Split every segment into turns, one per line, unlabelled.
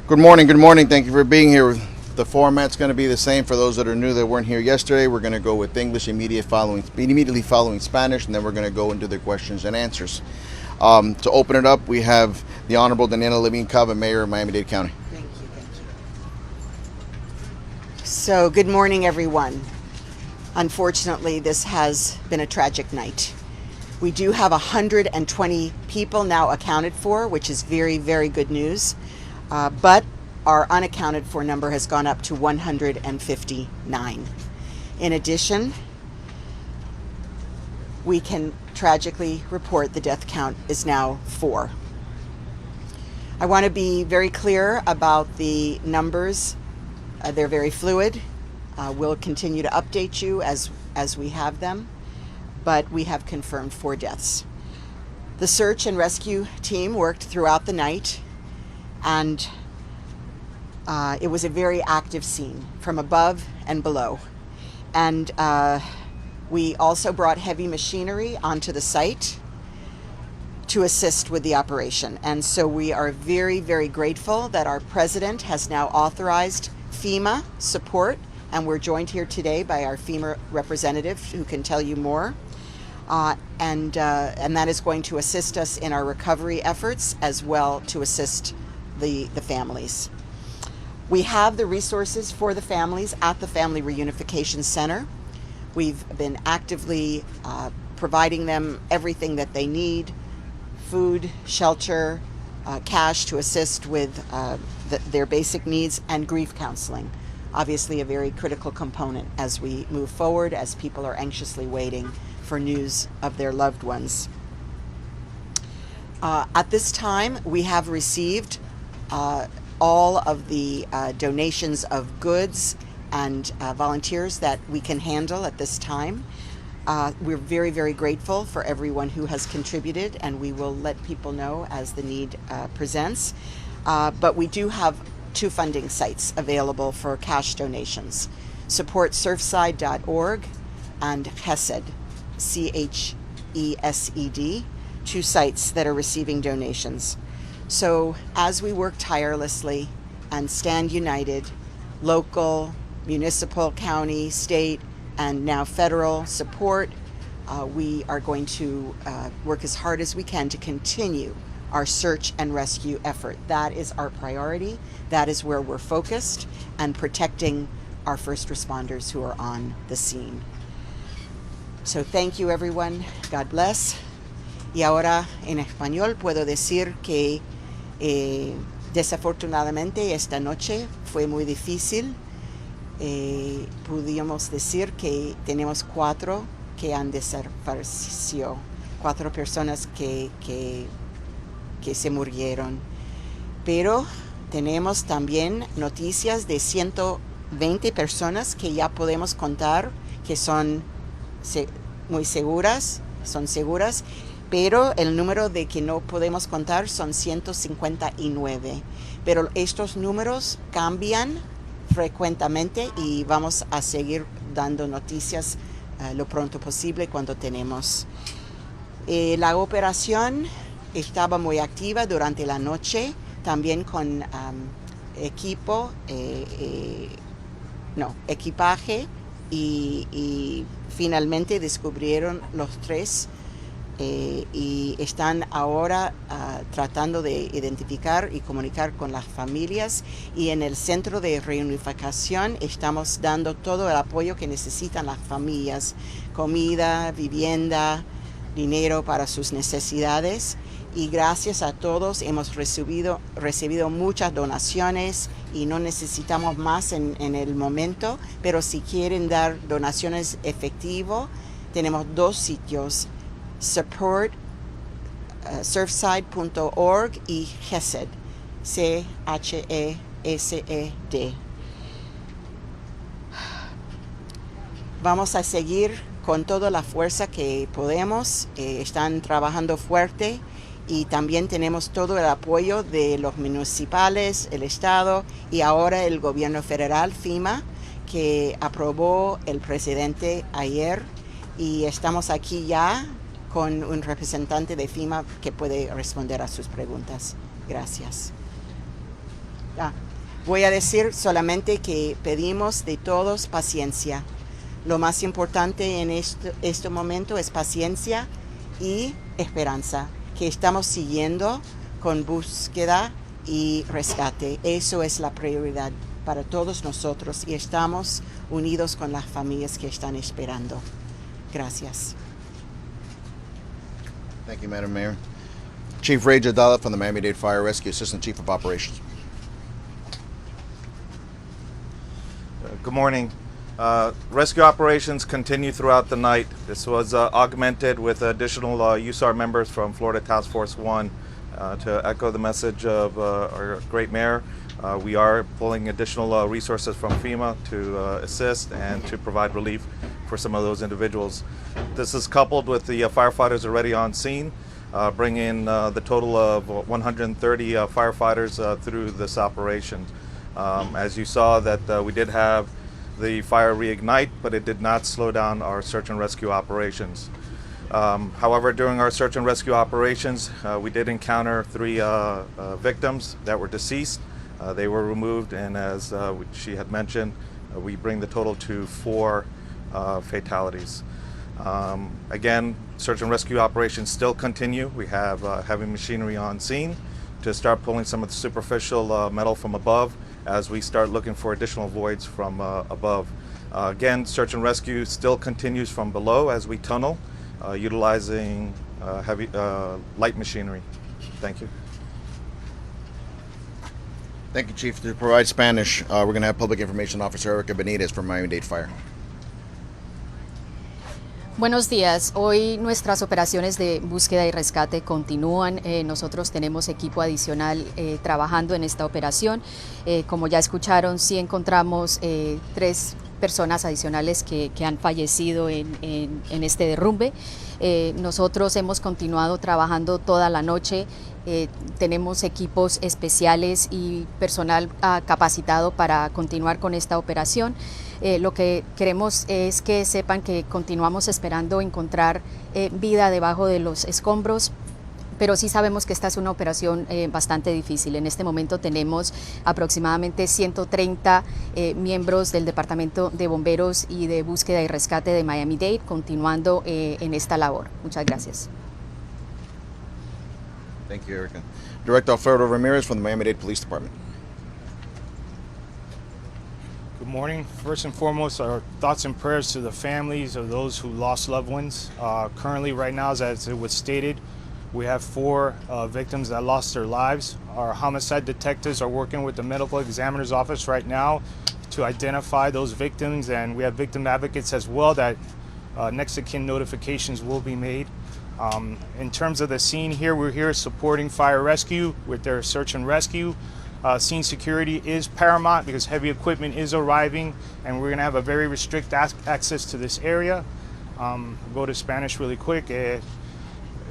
Good morning. Good morning. Thank you for being here. The format's going to be the same for those that are new that weren't here yesterday. We're going to go with English immediately following Spanish, and then we're going to go into the questions and answers. To open it up, we have the Honorable Daniela Levine Cava, Mayor of Miami-Dade County.
Thank you. So, good morning, everyone. Unfortunately, this has been a tragic night. We do have 120 people now accounted for, which is very, very good news. But our unaccounted for number has gone up to 159. In addition, we can tragically report the death count is now 4. I want to be very clear about the numbers. They're very fluid. We'll continue to update you as we have them, but we have confirmed 4 deaths. The search and rescue team worked throughout the night, and it was a very active scene from above and below. And we also brought heavy machinery onto the site to assist with the operation. And so we are very, very grateful that our president has now authorized FEMA support, and we're joined here today by our FEMA representative who can tell you more. And that is going to assist us in our recovery efforts as well to assist the families. We have the resources for the families at the Family Reunification Center. We've been actively providing them everything that they need: food, shelter, cash to assist with their basic needs, and grief counseling. Obviously a very critical component as we move forward, as people are anxiously waiting for news of their loved ones. At this time, we have received all of the donations of goods and volunteers that we can handle at this time. We're very, very grateful for everyone who has contributed, and we will let people know as the need presents. But we do have 2 funding sites available for cash donations: support surfside.org and Chesed, CHESED, 2 sites that are receiving donations. So as we work tirelessly and stand united, local, municipal, county, state, and now federal support, we are going to work as hard as we can to continue our search and rescue effort. That is our priority. That is where we're focused, and protecting our first responders who are on the scene. So thank you, everyone. God bless. Y ahora en español puedo decir que desafortunadamente esta noche fue muy difícil. Pudimos decir que tenemos 4 que han desaparecido, 4 personas que se murieron. Pero tenemos también noticias de 120 personas que ya podemos contar que son muy seguras, pero el número de que no podemos contar son 159. Pero estos números cambian frecuentemente y vamos a seguir dando noticias lo pronto posible cuando tenemos. La operación estaba muy activa durante la noche, también con equipaje, y finalmente descubrieron los 3 y están ahora tratando de identificar y comunicar con las familias. Y en el centro de reunificación estamos dando todo el apoyo que necesitan las familias: comida, vivienda, dinero para sus necesidades. Y gracias a todos hemos recibido muchas donaciones y no necesitamos más en el momento, pero si quieren dar donaciones efectivo, tenemos 2 sitios: support surfside.org y Chesed, CHESED. Vamos a seguir con toda la fuerza que podemos. Están trabajando fuerte, y también tenemos todo el apoyo de los municipales, el estado y ahora el gobierno federal, FEMA, que aprobó el presidente ayer, y estamos aquí ya con un representante de FEMA que puede responder a sus preguntas. Gracias. Voy a decir solamente que pedimos de todos paciencia. Lo más importante en este momento es paciencia y esperanza, que estamos siguiendo con búsqueda y rescate. Eso es la prioridad para todos nosotros y estamos unidos con las familias que están esperando. Gracias.
Thank you, Madam Mayor. Chief Ray Jadala from the Miami-Dade Fire Rescue, Assistant Chief of Operations.
Good morning. Rescue operations continue throughout the night. This was augmented with additional USAR members from Florida Task Force 1 to echo the message of our great mayor. We are pulling additional resources from FEMA to assist and to provide relief for some of those individuals. This is coupled with the firefighters already on scene, bringing the total of 130 firefighters through this operation. As you saw, that we did have the fire reignite, but it did not slow down our search and rescue operations. However, during our search and rescue operations, we did encounter 3 victims that were deceased. They were removed, and as she had mentioned, we bring the total to 4 fatalities. Again, search and rescue operations still continue. We have heavy machinery on scene to start pulling some of the superficial metal from above as we start looking for additional voids from above. Again, search and rescue still continues from below as we tunnel, utilizing heavy light machinery. Thank you.
Thank you, Chief. To provide Spanish, we're going to have Public Information Officer Erica Benitez from Miami-Dade Fire.
Buenos días. Hoy nuestras operaciones de búsqueda y rescate continúan. Nosotros tenemos equipo adicional trabajando en esta operación. Como ya escucharon, sí encontramos 3 personas adicionales que han fallecido en este derrumbe. Nosotros hemos continuado trabajando toda la noche. Tenemos equipos especiales y personal capacitado para continuar con esta operación. Lo que queremos es que sepan que continuamos esperando encontrar vida debajo de los escombros, pero sí sabemos que esta es una operación bastante difícil. En este momento tenemos aproximadamente 130 miembros del Departamento de Bomberos y de Búsqueda y Rescate de Miami-Dade continuando en esta labor. Muchas gracias.
Thank you, Erica. Director Alfredo Ramirez from the Miami-Dade Police Department.
Good morning. First and foremost, our thoughts and prayers to the families of those who lost loved ones. Currently, right now, as it was stated, we have 4 victims that lost their lives. Our homicide detectives are working with the medical examiner's office right now to identify those victims, and we have victim advocates as well that next of kin notifications will be made. In terms of the scene here, we're here supporting fire rescue with their search and rescue. Scene security is paramount because heavy equipment is arriving, and we're going to have a very restricted access to this area. Go to Spanish really quick.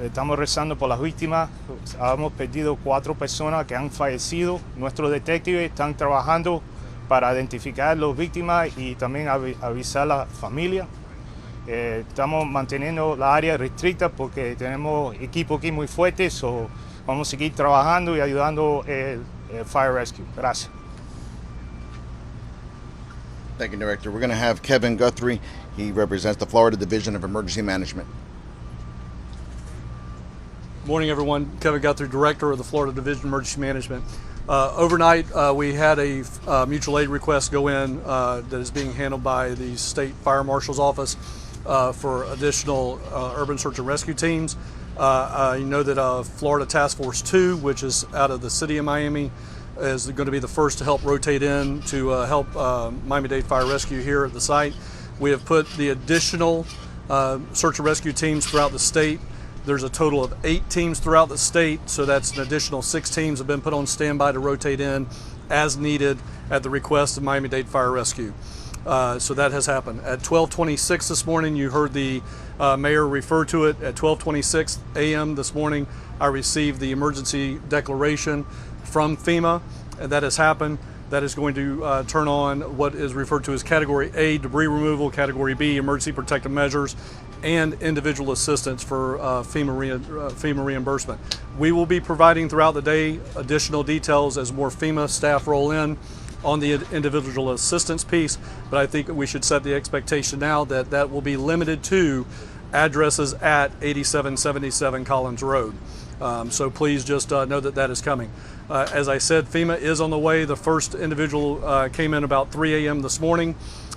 Estamos rezando por las víctimas. Hemos perdido 4 personas que han fallecido. Nuestros detectives están trabajando para identificar a las víctimas y también avisar a la familia. Estamos manteniendo la área restricta porque tenemos equipo aquí muy fuerte, so vamos a seguir trabajando y ayudando el fire rescue. Gracias.
Thank you, Director. We're going to have Kevin Guthrie. He represents the Florida Division of Emergency Management.
Morning, everyone. Kevin Guthrie, Director of the Florida Division of Emergency Management. Overnight, we had a mutual aid request go in that is being handled by the State Fire Marshal's Office for additional urban search and rescue teams. You know that Florida Task Force 2, which is out of the city of Miami, is going to be the first to help rotate in to help Miami-Dade Fire Rescue here at the site. We have put the additional search and rescue teams throughout the state. There's a total of 8 teams throughout the state, so that's an additional 6 teams have been put on standby to rotate in as needed at the request of Miami-Dade Fire Rescue. So that has happened. At 12:26 this morning, you heard the mayor refer to it. At 12:26 a.m. this morning, I received the emergency declaration from FEMA, and that has happened. That is going to turn on what is referred to as Category A, debris removal, Category B, emergency protective measures, and individual assistance for FEMA reimbursement. We will be providing throughout the day additional details as more FEMA staff roll in on the individual assistance piece, but I think we should set the expectation now that that will be limited to addresses at 8777 Collins Road. So please just know that that is coming. As I said, FEMA is on the way. The first individual came in about 3 a.m. this morning.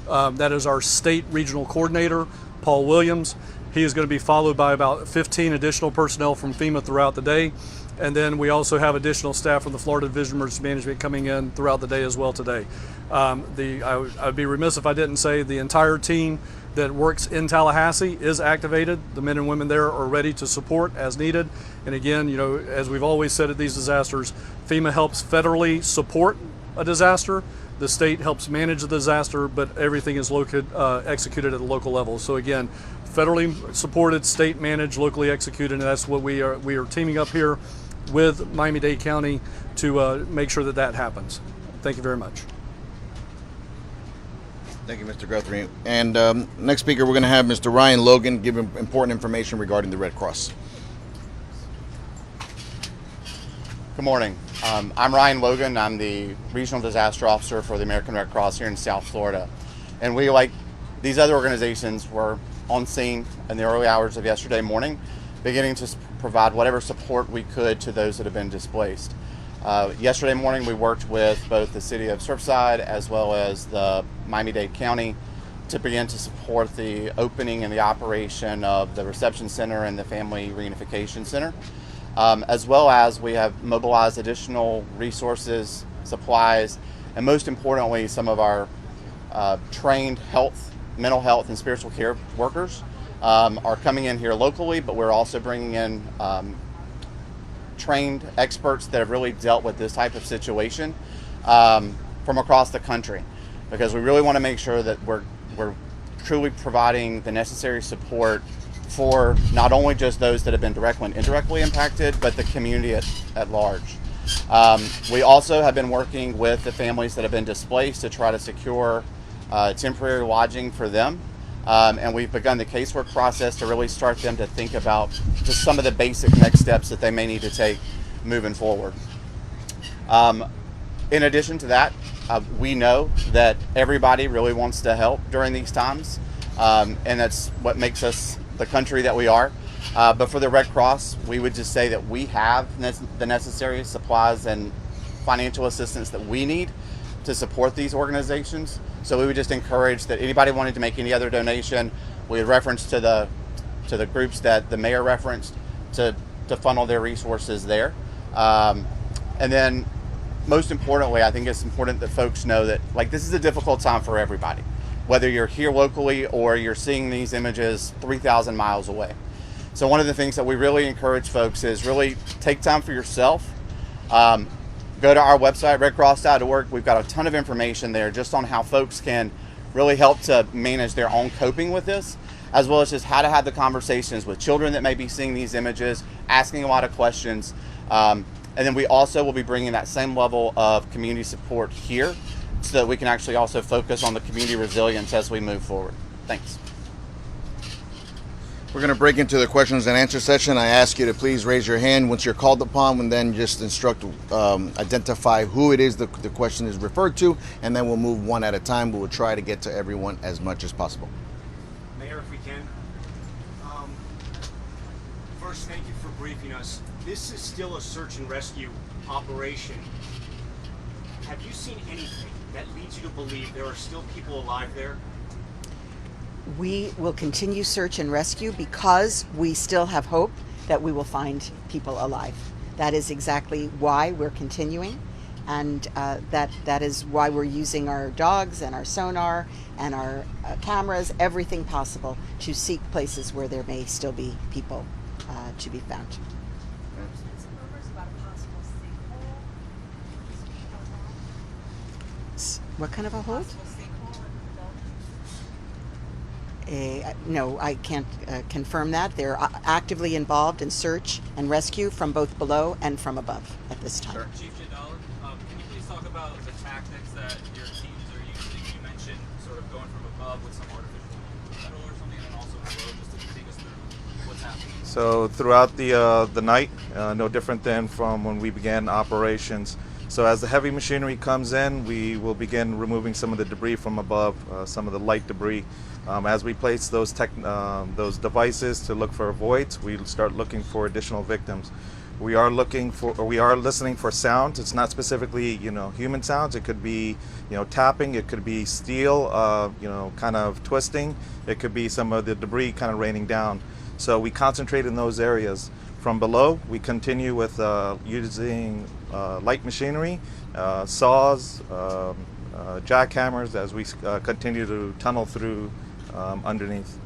That is our state regional coordinator, Paul Williams. He is going to be followed by about 15 additional personnel from FEMA throughout the day. And then we also have additional staff from the Florida Division of Emergency Management coming in throughout the day as well today. I'd be remiss if I didn't say the entire team that works in Tallahassee is activated. The men and women there are ready to support as needed. And again, you know, as we've always said at these disasters, FEMA helps federally support a disaster. The state helps manage the disaster, but everything is executed at the local level. So again, federally supported, state managed, locally executed, and that's what we are teaming up here with Miami-Dade County to make sure that that happens. Thank you very much.
Thank you, Mr. Guthrie. And next speaker, we're going to have Mr. Ryan Logan give important information regarding the Red Cross.
Good morning. I'm Ryan Logan. I'm the Regional Disaster Officer for the American Red Cross here in South Florida. And we, like these other organizations, were on scene in the early hours of yesterday morning, beginning to provide whatever support we could to those that have been displaced. Yesterday morning, we worked with both the city of Surfside as well as the Miami-Dade County to begin to support the opening and the operation of the reception center and the family reunification center. As well as we have mobilized additional resources, supplies, and most importantly, some of our trained mental health, and spiritual care workers are coming in here locally, but we're also bringing in trained experts that have really dealt with this type of situation from across the country, because we really want to make sure that we're truly providing the necessary support for not only just those that have been directly and indirectly impacted, but the community at large. We also have been working with the families that have been displaced to try to secure temporary lodging for them. And we've begun the casework process to really start them to think about just some of the basic next steps that they may need to take moving forward. In addition to that, we know that everybody really wants to help during these times, and that's what makes us the country that we are. But for the Red Cross, we would just say that we have the necessary supplies and financial assistance that we need to support these organizations. So we would just encourage that anybody wanted to make any other donation, we would reference to the groups that the mayor referenced to funnel their resources there. And then most importantly, I think it's important that folks know that this is a difficult time for everybody, whether you're here locally or you're seeing these images 3,000 miles away. So one of the things that we really encourage folks is really take time for yourself. Go to our website, redcross.org. We've got a ton of information there just on how folks can really help to manage their own coping with this, as well as just how to have the conversations with children that may be seeing these images, asking a lot of questions. And then we also will be bringing that same level of community support here so that we can actually also focus on the community resilience as we move forward. Thanks.
We're going to break into the questions and answer session. I ask you to please raise your hand once you're called upon, and then just identify who it is the question is referred to, and then we'll move one at a time. We will try to get to everyone as much as possible.
Mayor, if we can. First, thank you for briefing us. This is still a search and rescue operation. Have you seen anything that leads you to believe there are still people alive there?
We will continue search and rescue because we still have hope that we will find people alive. That is exactly why we're continuing, and that is why we're using our dogs and our sonar and our cameras, everything possible to seek places where there may still be people to be found. What kind of a hold? No, I can't confirm that. They're actively involved in search and rescue from both below and from above at this time.
Sure. Chief Jadala, can you please talk about the tactics that your teams are using? You mentioned sort of going from above with some artificial pedal or something, and also the road, just to take us through what's happening?
So throughout the night, no different than from when we began operations. So as the heavy machinery comes in, we will begin removing some of the debris from above, some of the light debris. As we place those devices to look for voids, we start looking for additional victims. We are listening for sounds. It's not specifically, human sounds. It could be, tapping. It could be steel, kind of twisting. It could be some of the debris kind of raining down. So we concentrate in those areas. From below, we continue with using light machinery, saws, jackhammers as we continue to tunnel through underneath.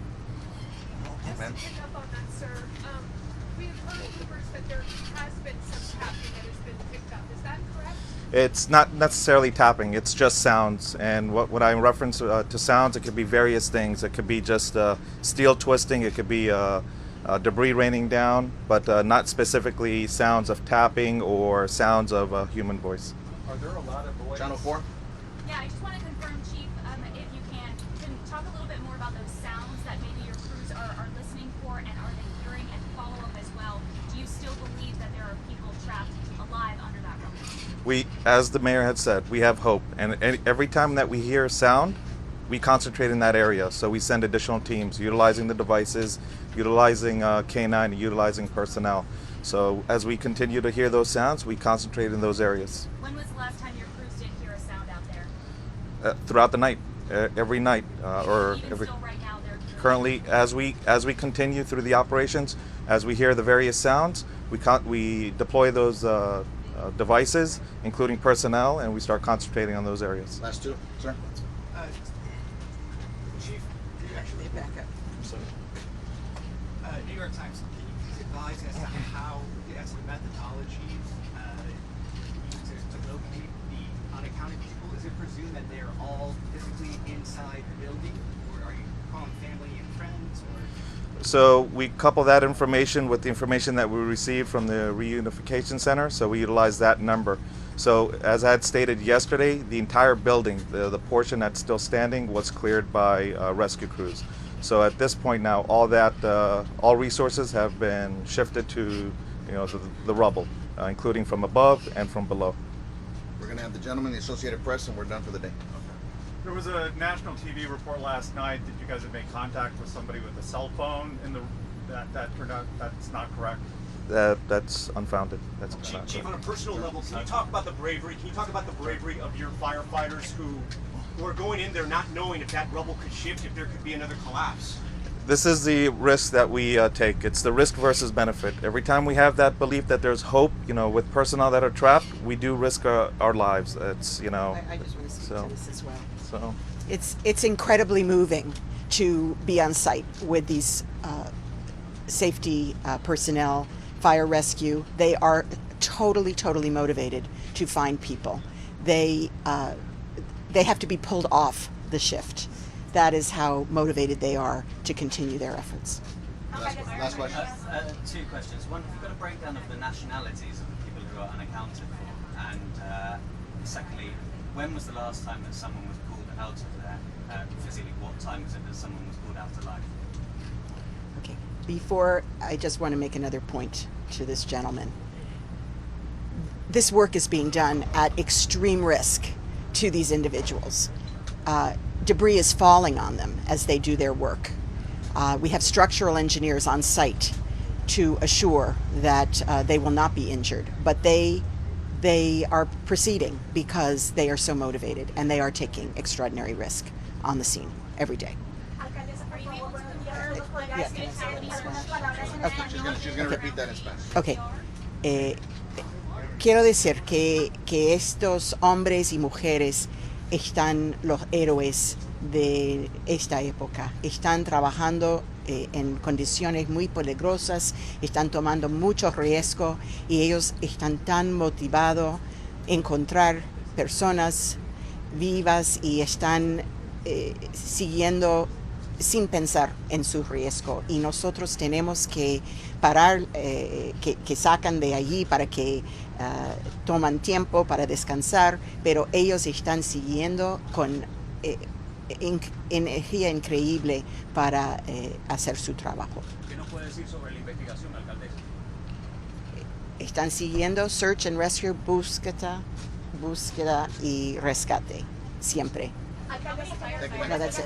Just to pick up on that, sir, we have heard rumors that there has been some tapping that has been picked up. Is that correct?
It's not necessarily tapping, it's just sounds. And what I reference to sounds, it could be various things. It could be just steel twisting, it could be debris raining down, but not specifically sounds of tapping or sounds of a human voice.
Are there a lot of voids?
Channel 4?
Yeah, I just want to confirm, Chief, if you can talk a little bit more about those sounds that maybe your crews are listening for, and are they hearing, and follow up as well. Do you still believe that there are people trapped alive under that rubble?
We, as the mayor had said, we have hope, and every time that we hear sound, we concentrate in that area. So we send additional teams, utilizing the devices, utilizing K9, utilizing personnel. So as we continue to hear those sounds, we concentrate in those areas.
When was the last time your crews did hear a sound out there?
Throughout the night, every night, or
Even
every.
still right now, they're
Currently, as we continue through the operations, as we hear the various sounds, we deploy those devices, including personnel, and we start concentrating on those areas.
Last two, sir.
Chief,
Actually, back up.
New York Times, can you please advise as to how, as the methodology used to locate the unaccounted people? Is it presumed that they're all physically inside the building, or are you calling family and friends, or?
So we couple that information with the information that we received from the reunification center, so we utilize that number. So as I had stated yesterday, the entire building, the portion that's still standing, was cleared by rescue crews. So at this point now, all resources have been shifted to the rubble, including from above and from below.
We're going to have the gentleman, the Associated Press, and we're done for the day.
There was a national TV report last night that you guys had made contact with somebody with a cell phone, and that turned out that's not correct.
That's unfounded. That's not
Chief, on a
correct.
personal level, can you talk about the bravery? Can you talk about the bravery of your firefighters who are going in there not knowing if that rubble could shift, if there could be another collapse?
This is the risk that we take. It's the risk versus benefit. Every time we have that belief that there's hope, with personnel that are trapped, we do risk our lives. It's,
I just want to speak
so-
to this as well.
so.
It's incredibly moving to be on site with these safety personnel, fire rescue. They are totally motivated to find people. They have to be pulled off the shift. That is how motivated they are to continue their efforts.
Last question.
Two questions. One, have you got a breakdown of the nationalities of the people who are unaccounted for? And secondly, when was the last time that someone was pulled out of there? Physically, what time was it that someone was pulled out alive?
Okay. Before, I just want to make another point to this gentleman. This work is being done at extreme risk to these individuals. Debris is falling on them as they do their work. We have structural engineers on site to assure that they will not be injured, but they are proceeding because they are so motivated, and they are taking extraordinary risk on the scene every day.
She's gonna repeat that in Spanish.
Okay. Quiero decir que estos hombres y mujeres están los héroes de esta época. Están trabajando en condiciones muy peligrosas, están tomando mucho riesgo, y ellos están tan motivados a encontrar personas vivas y están siguiendo sin pensar en su riesgo. Y nosotros tenemos que parar, que sacan de allí para que toman tiempo para descansar, pero ellos están siguiendo con energía increíble para hacer su trabajo.
¿Qué nos puede decir sobre la investigación, alcaldesa?
Están siguiendo Search and Rescue, búsqueda y rescate, siempre.
Alcaldesa,
No, that's it.